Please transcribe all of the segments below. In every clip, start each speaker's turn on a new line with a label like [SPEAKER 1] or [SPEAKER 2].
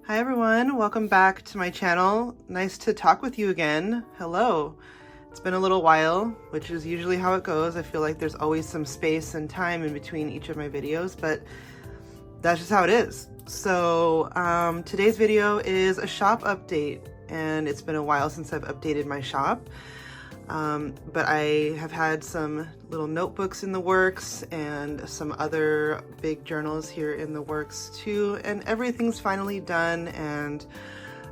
[SPEAKER 1] Hi everyone, welcome back to my channel. Nice to talk with you again. Hello. It's been a little while, which is usually how it goes. I feel like there's always some space and time in between each of my videos, but that's just how it is. So today's video is a shop update, and it's been a while since I've updated my shop. But I have had some little notebooks in the works and some other big journals here in the works too, and everything's finally done. And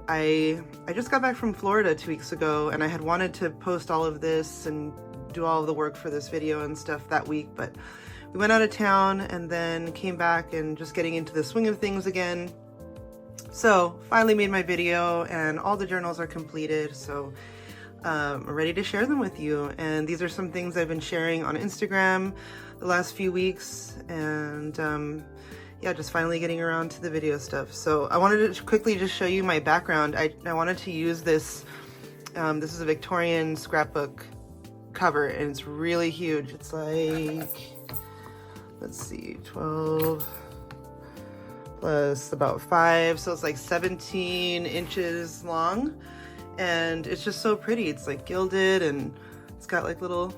[SPEAKER 1] I just got back from Florida 2 weeks ago, and I had wanted to post all of this and do all of the work for this video and stuff that week, but we went out of town and then came back and just getting into the swing of things again. So finally made my video and all the journals are completed, so I'm ready to share them with you. And these are some things I've been sharing on Instagram the last few weeks, and yeah, just finally getting around to the video stuff. So I wanted to quickly just show you my background. I wanted to use this, this is a Victorian scrapbook cover, and it's really huge. It's like, let's see, 12 plus about 5, so it's like 17 inches long. And it's just so pretty. It's like gilded and it's got like little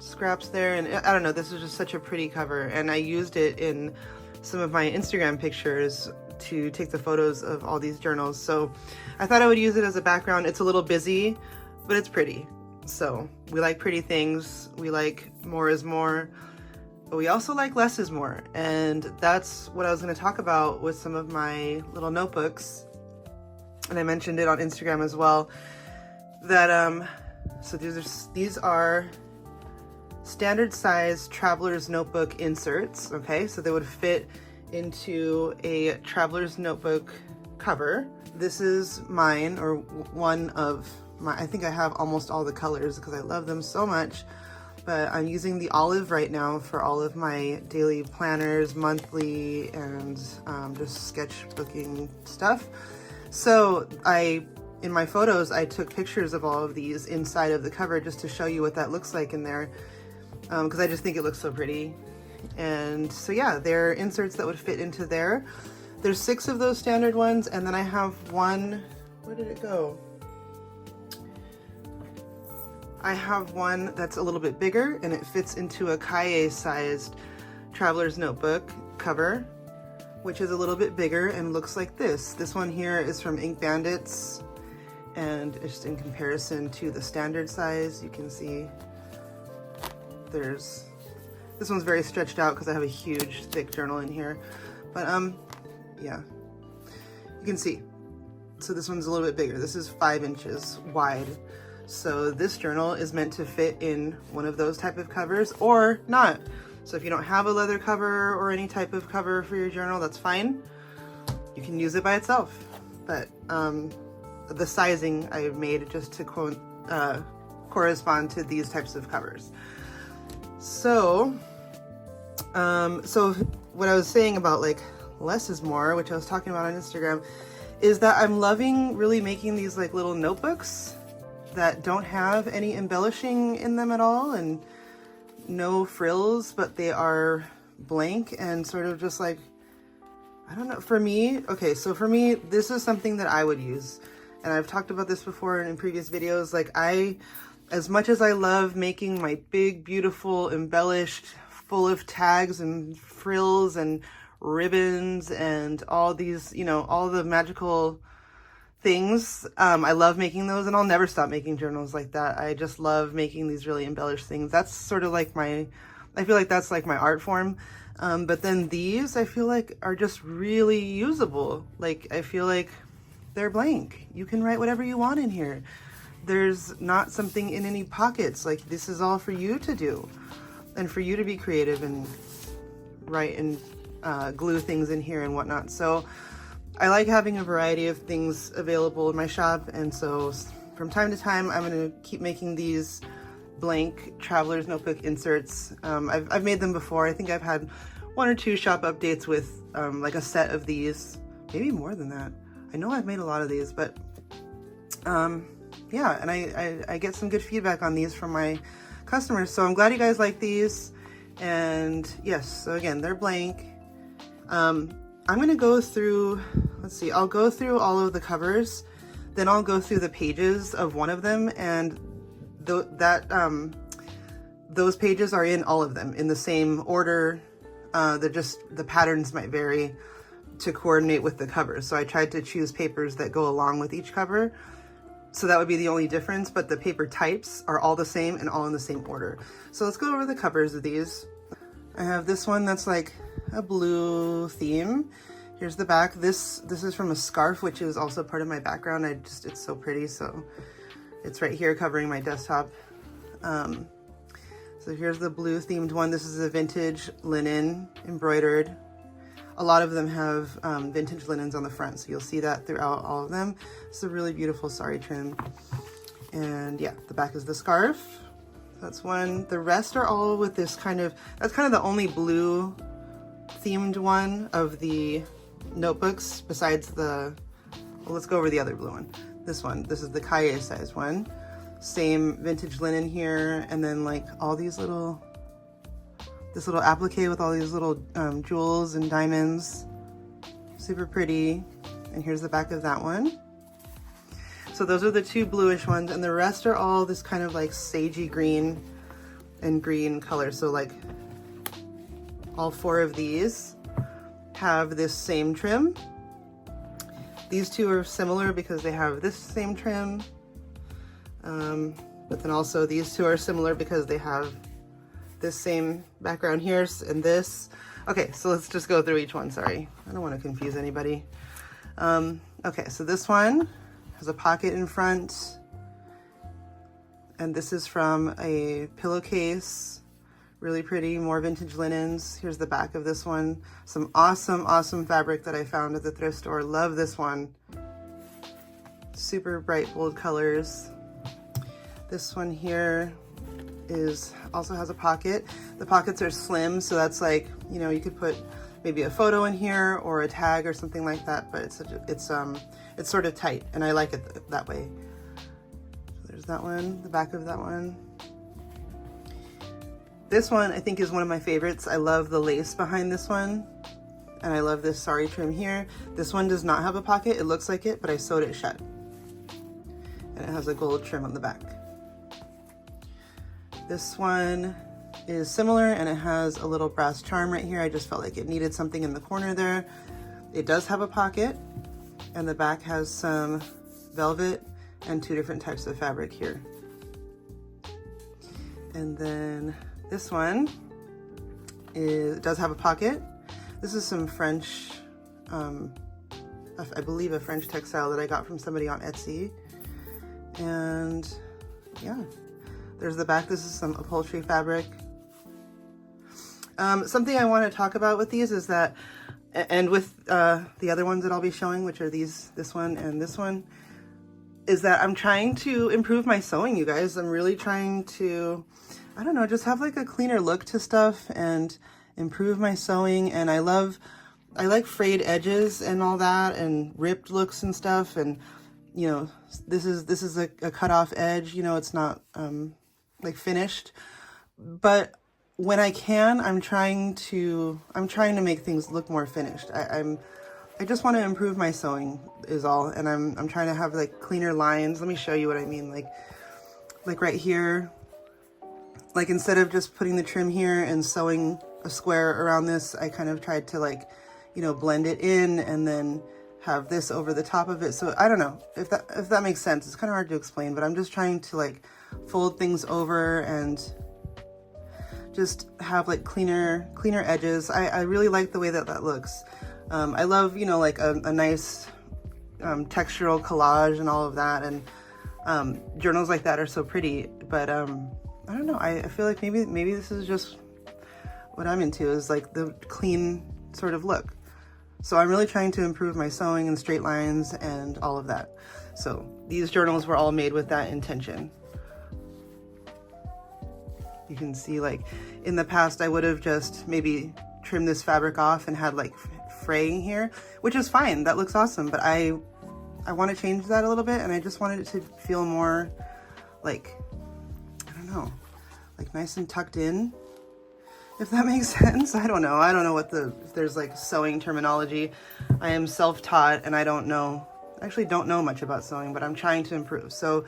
[SPEAKER 1] scraps there, and I don't know, this is just such a pretty cover, and I used it in some of my Instagram pictures to take the photos of all these journals. So I thought I would use it as a background. It's a little busy, but it's pretty. So we like pretty things, we like more is more, but we also like less is more, and that's what I was going to talk about with some of my little notebooks. And I mentioned it on Instagram as well, that so these are standard size traveler's notebook inserts. Okay, so they would fit into a traveler's notebook cover. This is mine, or one of my, I think I have almost all the colors because I love them so much, but I'm using the olive right now for all of my daily planners, monthly, and just sketchbooking stuff. So in my photos, I took pictures of all of these inside of the cover just to show you what that looks like in there, because I just think it looks so pretty. And so yeah, they're inserts that would fit into there. There's 6 of those standard ones, and then I have one, where did it go? I have one that's a little bit bigger, and it fits into a Kaye sized traveler's notebook cover, which is a little bit bigger and looks like this. This one here is from Ink Bandits, and just in comparison to the standard size, you can see this one's very stretched out because I have a huge thick journal in here, but yeah, you can see. So this one's a little bit bigger. This is 5 inches wide. So this journal is meant to fit in one of those type of covers or not. So if you don't have a leather cover or any type of cover for your journal, that's fine. You can use it by itself. But the sizing I made just to correspond to these types of covers. So, so what I was saying about like less is more, which I was talking about on Instagram, is that I'm loving really making these like little notebooks that don't have any embellishing in them at all, and no frills, but they are blank and sort of just like, I don't know, for me, okay, so for me, this is something that I would use. And I've talked about this before in previous videos. Like as much as I love making my big, beautiful, embellished, full of tags and frills and ribbons and all these, you know, all the magical things, I love making those, and I'll never stop making journals like that. I just love making these really embellished things. That's sort of like I feel like that's like my art form. But then these, I feel like, are just really usable. Like, I feel like they're blank. You can write whatever you want in here. There's not something in any pockets. Like, this is all for you to do and for you to be creative and write and glue things in here and whatnot. So I like having a variety of things available in my shop, and so from time to time I'm going to keep making these blank traveler's notebook inserts. I've made them before. I think I've had 1 or 2 shop updates with like a set of these, maybe more than that. I know I've made a lot of these, but yeah, and I get some good feedback on these from my customers, so I'm glad you guys like these. And yes, so again, they're blank. I'm gonna go through let's see, I'll go through all of the covers, then I'll go through the pages of one of them, and those pages are in all of them in the same order. The patterns might vary to coordinate with the covers. So I tried to choose papers that go along with each cover. So that would be the only difference, but the paper types are all the same and all in the same order. So let's go over the covers of these. I have this one that's like a blue theme. Here's the back. This is from a scarf, which is also part of my background. It's so pretty. So it's right here covering my desktop. So here's the blue themed one. This is a vintage linen embroidered. A lot of them have vintage linens on the front, so you'll see that throughout all of them. It's a really beautiful sari trim. And yeah, the back is the scarf. That's one. The rest are all with this that's kind of the only blue themed one of the notebooks besides well, let's go over the other blue one. This is the cahier size one. Same vintage linen here, and then like all these this little applique with all these little jewels and diamonds. Super pretty. And here's the back of that one. So those are the two bluish ones, and the rest are all this kind of like sagey green and green color. So like all four of these have this same trim. These two are similar because they have this same trim. But then also these two are similar because they have this same background here and this. Okay, so let's just go through each one. Sorry, I don't want to confuse anybody. Okay, so this one has a pocket in front, and this is from a pillowcase. Really pretty, more vintage linens. Here's the back of this one. Some awesome fabric that I found at the thrift store. Love this one. Super bright, bold colors. This one here also has a pocket. The pockets are slim, so that's like, you know, you could put maybe a photo in here or a tag or something like that, but it's sort of tight, and I like it that way. So there's that one, the back of that one. This one I think is one of my favorites. I love the lace behind this one, and I love this sari trim here. This one does not have a pocket. It looks like it, but I sewed it shut, and it has a gold trim on the back. This one is similar, and it has a little brass charm right here. I just felt like it needed something in the corner there. It does have a pocket, and the back has some velvet and two different types of fabric here. And then this one does have a pocket. This is some French, I believe a French textile that I got from somebody on Etsy. And yeah. There's the back. This is some upholstery fabric. Something I want to talk about with these is that, and with the other ones that I'll be showing, which are this one and this one, is that I'm trying to improve my sewing, you guys. I'm really trying to, I don't know, just have like a cleaner look to stuff and improve my sewing. And I like frayed edges and all that, and ripped looks and stuff. And you know, this is a cut off edge. You know, it's not like finished, but when I can, I'm trying to make things look more finished. I just want to improve my sewing is all, and I'm trying to have like cleaner lines. Let me show you what I mean. Like right here, like instead of just putting the trim here and sewing a square around this, I kind of tried to like, you know, blend it in and then have this over the top of it. So I don't know if that makes sense. It's kind of hard to explain, but I'm just trying to like fold things over and just have like cleaner edges. I really like the way that looks. I love, you know, like a nice textural collage and all of that, and journals like that are so pretty. But I don't know, I feel like maybe this is just what I'm into, is like the clean sort of look. So I'm really trying to improve my sewing and straight lines and all of that. So these journals were all made with that intention. You can see, like in the past, I would have just maybe trimmed this fabric off and had like fraying here, which is fine. That looks awesome. But I want to change that a little bit, and I just wanted it to feel more like, I don't know, like nice and tucked in. if that makes sense. I don't know if there's like sewing terminology. I am self-taught and I actually don't know much about sewing, but I'm trying to improve. So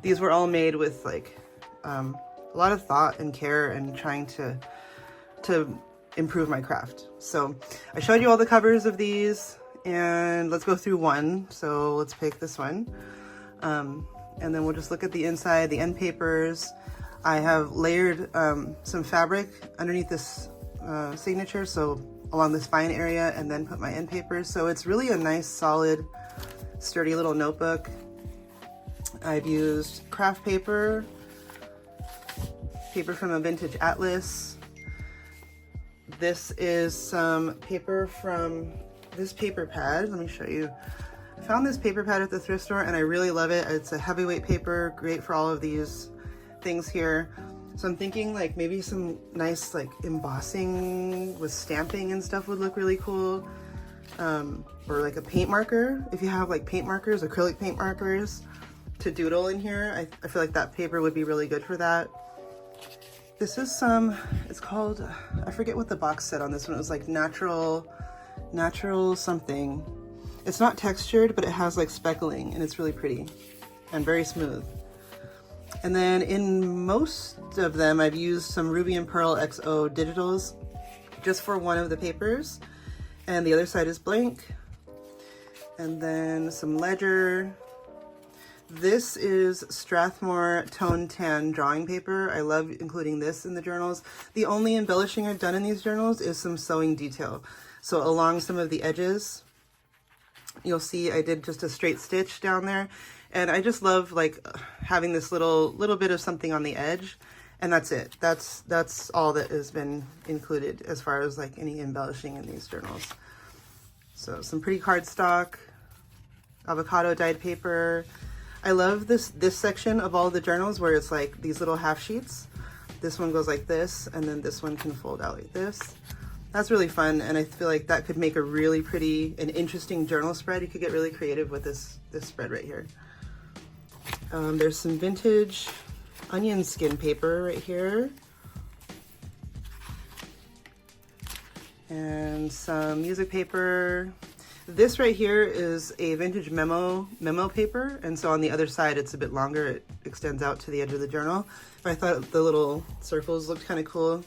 [SPEAKER 1] these were all made with like a lot of thought and care and trying to improve my craft. So I showed you all the covers of these, and let's go through one. So let's pick this one. And then we'll just look at the inside, the end papers. I have layered some fabric underneath this signature, so along the spine area, and then put my end papers. So it's really a nice, solid, sturdy little notebook. I've used craft paper from a vintage atlas. This is some paper from this paper pad. Let me show you. I found this paper pad at the thrift store and I really love it. It's a heavyweight paper, great for all of these things here. So I'm thinking like maybe some nice like embossing with stamping and stuff would look really cool. Or like a paint marker. If you have like paint markers, acrylic paint markers to doodle in here, I feel like that paper would be really good for that. This is it's called, I forget what the box said on this one. It was like natural something. It's not textured, but it has like speckling and it's really pretty and very smooth. And then in most of them, I've used some Ruby and Pearl XO digitals just for one of the papers. And the other side is blank. And then some ledger. This is Strathmore Tone Tan drawing paper. I love including this in the journals. The only embellishing I've done in these journals is some sewing detail. So along some of the edges, you'll see I did just a straight stitch down there. And I just love like having this little bit of something on the edge. And that's it. That's all that has been included as far as like any embellishing in these journals. So some pretty cardstock, avocado dyed paper. I love this section of all the journals where it's like these little half sheets. This one goes like this, and then this one can fold out like this. That's really fun, and I feel like that could make a really pretty and interesting journal spread. You could get really creative with this spread right here. There's some vintage onion skin paper right here. And some music paper. This right here is a vintage memo paper, and so on the other side it's a bit longer. It extends out to the edge of the journal. I thought the little circles looked kind of cool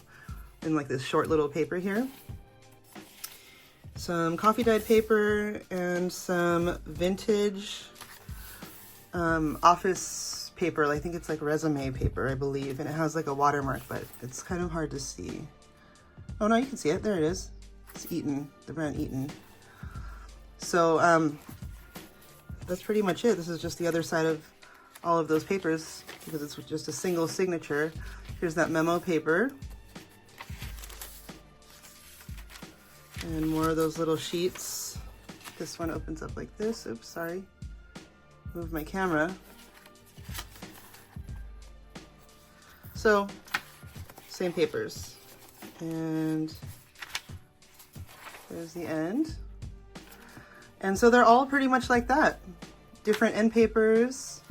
[SPEAKER 1] in like this short little paper here. Some coffee dyed paper and some vintage office paper. I think it's like resume paper, I believe, and it has like a watermark, but it's kind of hard to see. Oh no, you can see it. There it is. It's Eaton, the brand Eaton. So that's pretty much it. This is just the other side of all of those papers because it's just a single signature. Here's that memo paper. And more of those little sheets. This one opens up like this. Oops, sorry. Move my camera. So, same papers. And there's the end. And so they're all pretty much like that. Different end papers,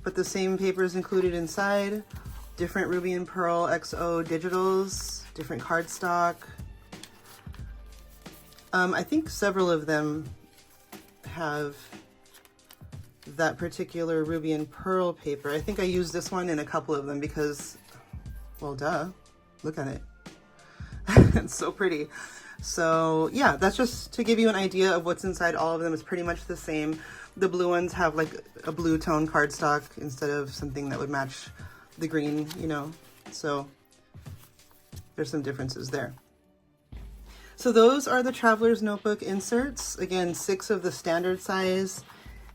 [SPEAKER 1] but the same papers included inside. Different Ruby and Pearl XO digitals, different cardstock. I think several of them have that particular Ruby and Pearl paper. I think I used this one in a couple of them because, well, duh, look at it. It's so pretty. So yeah, that's just to give you an idea of what's inside all of them. It's pretty much the same. The blue ones have like a blue tone cardstock instead of something that would match the green, you know, so there's some differences there. So those are the Traveler's Notebook inserts. Again, 6 of the standard size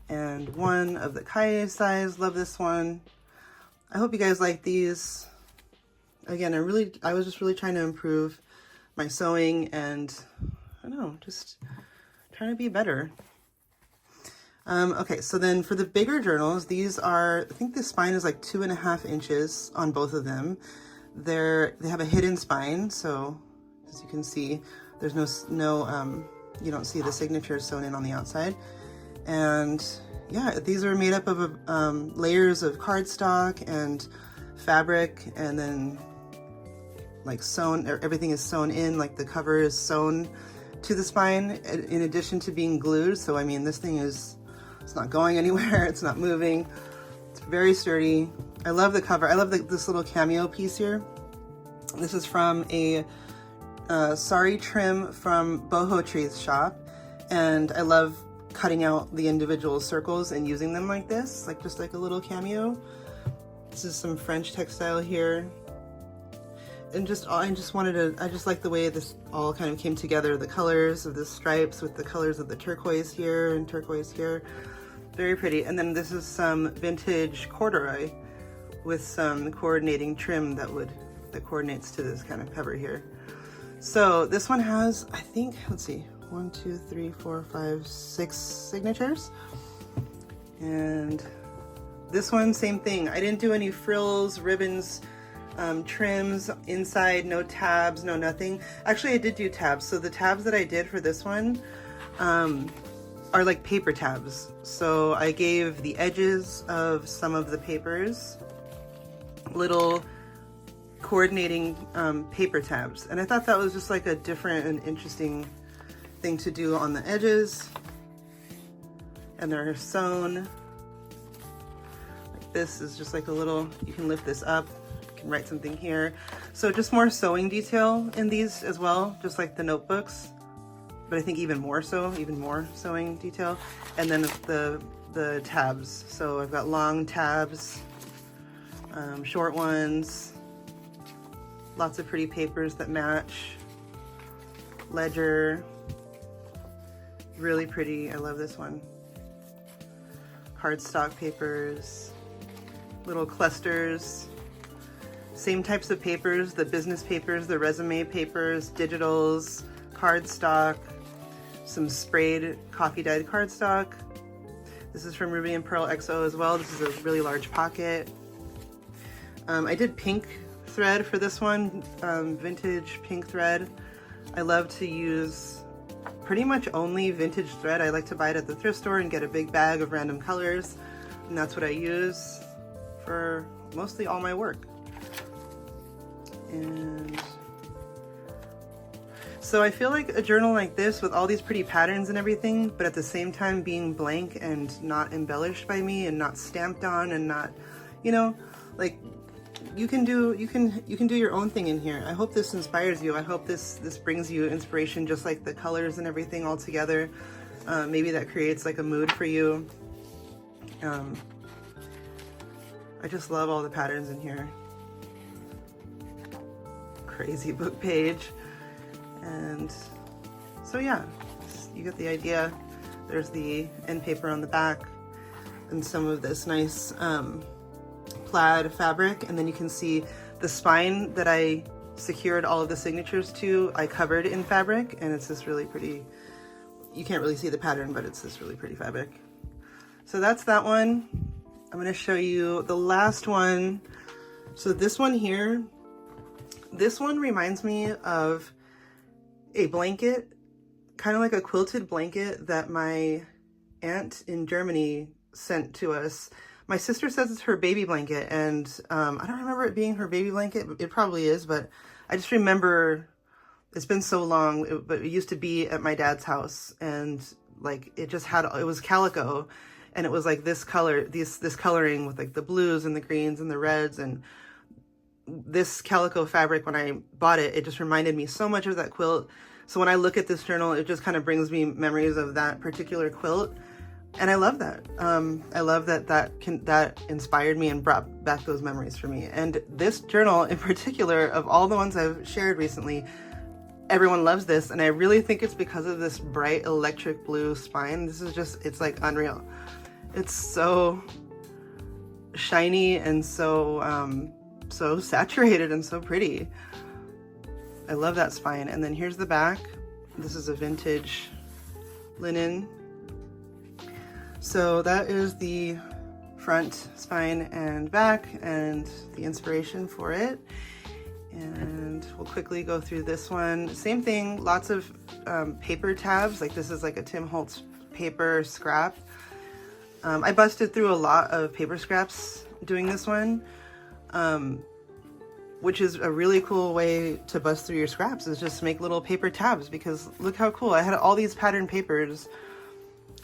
[SPEAKER 1] and 1 of the Kaye size. Love this one. I hope you guys like these. Again, I was just really trying to improve my sewing and I don't know, just trying to be better. Okay, so then for the bigger journals, these are, I think the spine is like 2.5 inches on both of them. They have a hidden spine, so as you can see, there's no you don't see the signature sewn in on the outside. And yeah, these are made up of layers of cardstock and fabric, and then like sewn, everything is sewn in, like the cover is sewn to the spine in addition to being glued. So I mean, this thing is, it's not going anywhere, it's not moving, it's very sturdy. I love the cover. I love this little cameo piece here. This is from a sari trim from Boho Tree's shop, and I love cutting out the individual circles and using them like this, like just like a little cameo. This is some French textile here. And I just like the way this all kind of came together, the colors of the stripes with the colors of the turquoise here and turquoise here. Very pretty. And then this is some vintage corduroy with some coordinating trim that coordinates to this kind of cover here. So this one has, I think, let's see, 1, 2, 3, 4, 5, 6 signatures. And this one, same thing. I didn't do any frills, ribbons, trims inside, no tabs, no nothing. Actually, I did do tabs. So the tabs that I did for this one are like paper tabs. So I gave the edges of some of the papers little coordinating paper tabs. And I thought that was just like a different and interesting thing to do on the edges. And they're sewn. Like this is just like a little, you can lift this up. Can write something here. So just more sewing detail in these as well, just like the notebooks, but I think even more so, even more sewing detail. And then the tabs. So I've got long tabs, short ones, lots of pretty papers that match. Ledger, really pretty. I love this one. Cardstock papers, little clusters. Same types of papers, the business papers, the resume papers, digitals, cardstock, some sprayed coffee dyed cardstock. This is from Ruby and Pearl XO as well. This is a really large pocket. I did pink thread for this one, vintage pink thread. I love to use pretty much only vintage thread. I like to buy it at the thrift store and get a big bag of random colors. And that's what I use for mostly all my work. And so I feel like a journal like this with all these pretty patterns and everything, but at the same time being blank and not embellished by me and not stamped on and not, you know, like you can do your own thing in here. I hope this inspires you. I hope this brings you inspiration, just like the colors and everything all together. Maybe that creates like a mood for you. I just love all the patterns in here. Crazy book page. And so yeah, you get the idea. There's the end paper on the back and some of this nice plaid fabric, and then you can see the spine that I secured all of the signatures to, I covered in fabric, and it's this really pretty, you can't really see the pattern, but it's this really pretty fabric. So that's that one. I'm going to show you the last one. So this one here, this one reminds me of a blanket, kind of like a quilted blanket that my aunt in Germany sent to us. My sister says it's her baby blanket, and I don't remember it being her baby blanket. It probably is, but I just remember, it's been so long, but it used to be at my dad's house, and like it just had, it was calico, and it was like this color, this coloring with like the blues and the greens and the reds, and this calico fabric, when I bought it, it just reminded me so much of that quilt. So when I look at this journal, it just kind of brings me memories of that particular quilt. And I love that. I love that inspired me and brought back those memories for me. And this journal in particular, of all the ones I've shared recently, everyone loves this. And I really think it's because of this bright electric blue spine. This is just, it's like unreal. It's so shiny and so, so saturated and so pretty. I love that spine. And then here's the back. This is a vintage linen. So that is the front, spine, and back, and the inspiration for it. And we'll quickly go through this one. Same thing, lots of paper tabs. Like this is like a Tim Holtz paper scrap. I busted through a lot of paper scraps doing this one. which is a really cool way to bust through your scraps, is just make little paper tabs, because look how cool. I had all these pattern papers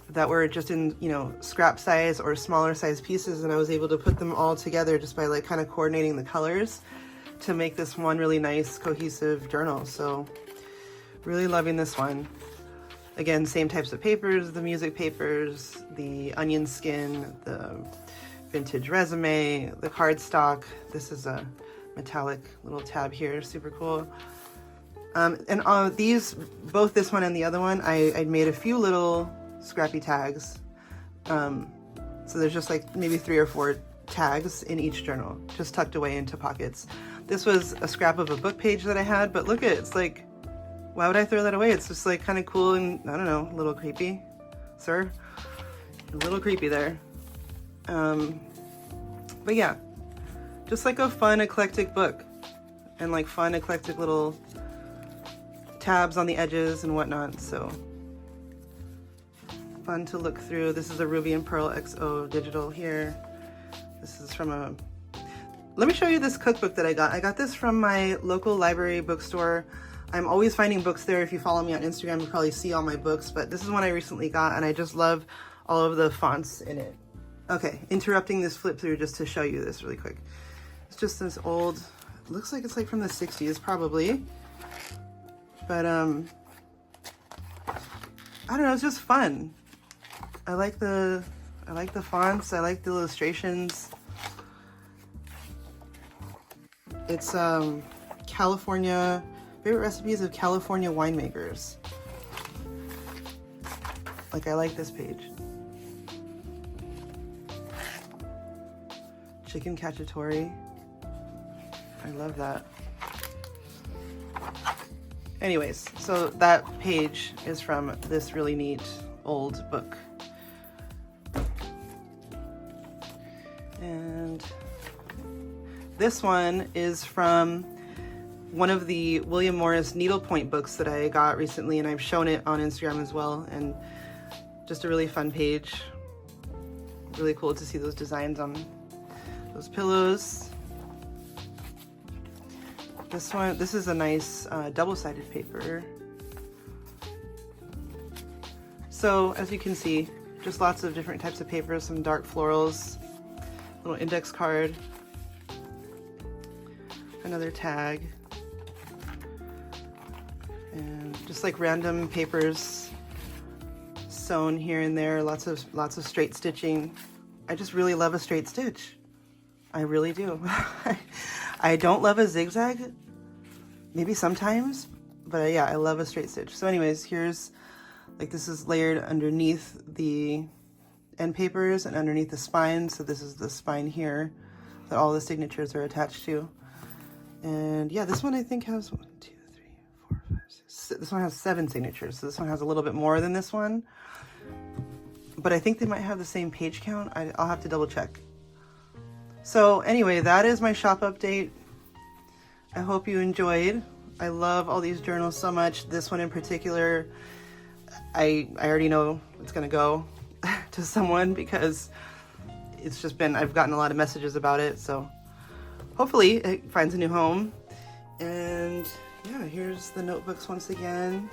[SPEAKER 1] that were just in, you know, scrap size or smaller size pieces, and I was able to put them all together just by like kind of coordinating the colors to make this one really nice cohesive journal. So really loving this one. Again, same types of papers, the music papers, the onion skin, the vintage resume, the cardstock. This is a metallic little tab here, super cool. And these, both this one and the other one, I made a few little scrappy tags. So there's just like maybe 3 or 4 tags in each journal, just tucked away into pockets. This was a scrap of a book page that I had, but look at it, it's like, why would I throw that away? It's just like kind of cool and, I don't know, a little creepy, sir. A little creepy there. But yeah, just like a fun eclectic book, and like fun eclectic little tabs on the edges and whatnot. So fun to look through. This is a Ruby and Pearl XO digital here. This is from a, let me show you this cookbook that I got. I got this from my local library bookstore. I'm always finding books there. If you follow me on Instagram, you probably see all my books, but this is one I recently got, and I just love all of the fonts in it. Okay, interrupting this flip through just to show you this really quick. It's just this old, it looks like it's like from the 60s probably, but I don't know, it's just fun. I like the fonts, I like the illustrations. It's California, favorite recipes of California winemakers. Like, I like this page. Chicken cacciatore. I love that. Anyways, so that page is from this really neat old book. And this one is from one of the William Morris needlepoint books that I got recently, and I've shown it on Instagram as well, and just a really fun page. Really cool to see those designs on those pillows. This one, this is a nice double-sided paper. So as you can see, just lots of different types of papers, some dark florals, little index card, another tag, and just like random papers sewn here and there, lots of straight stitching. I just really love a straight stitch. I really do. I don't love a zigzag, maybe sometimes, but yeah, I love a straight stitch. So anyways, here's, like, this is layered underneath the end papers and underneath the spine. So this is the spine here that all the signatures are attached to. And yeah, this one I think has 1, 2, 3, 4, 5, 6. This one has 7 signatures. So this one has a little bit more than this one, but I think they might have the same page count. I'll have to double check. So anyway, that is my shop update. I hope you enjoyed. I love all these journals so much. This one in particular, I already know it's gonna go to someone, because it's just been, I've gotten a lot of messages about it. So hopefully it finds a new home. And yeah, here's the notebooks once again.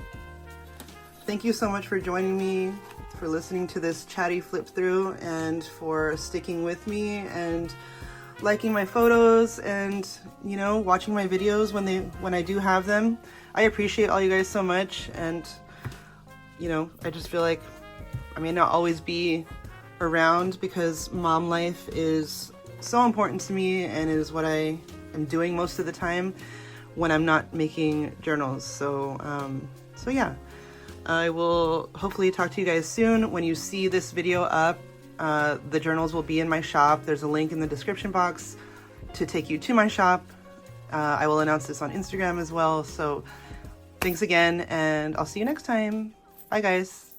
[SPEAKER 1] Thank you so much for joining me, for listening to this chatty flip through, and for sticking with me and liking my photos, and, you know, watching my videos when I do have them. I appreciate all you guys so much. And, you know, I just feel like I may not always be around, because mom life is so important to me and is what I am doing most of the time when I'm not making journals. So so yeah, I will hopefully talk to you guys soon. When you see this video up, the journals will be in my shop. There's a link in the description box to take you to my shop. I will announce this on Instagram as well. So thanks again, and I'll see you next time. Bye guys.